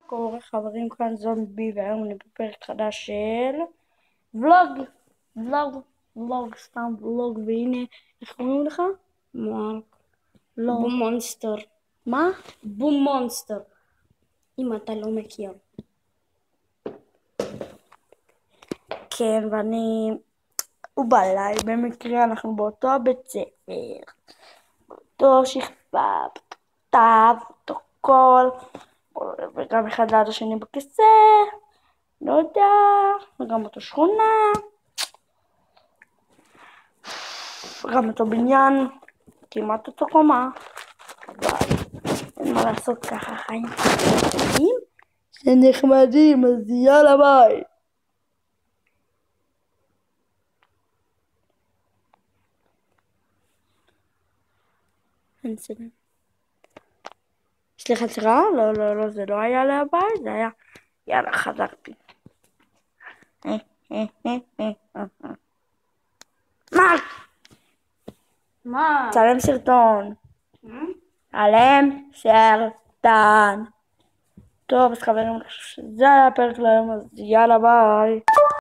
קורה חברים, כאן זומבי, והיום אני בפרק חדש של ולוג, סתם ולוג, והנה, איך קוראים לך? מרק. לא. בום מונסטר. מה? בום מונסטר. אם אתה לא מכיר. כן, הוא בא אליי, במקרה אנחנו באותו בית ספר, באותו שכבה, באותו כתב, באותו קול, וגם אחד ליד השני בכיסא, לא יודע, וגם באותו שכונה, גם אותו בניין, כמעט אותו קומה, אבל אין מה לעשות, ככה חיים נחמדים, שנחמדים, אז יאללה ביי. סליחה, לא, זה לא היה להבית, זה היה, יאללה, חזרתי. מה? צלם סרטון. צלם סרטון. טוב, אז חברים, זה היה הפרק להיום, אז יאללה ביי.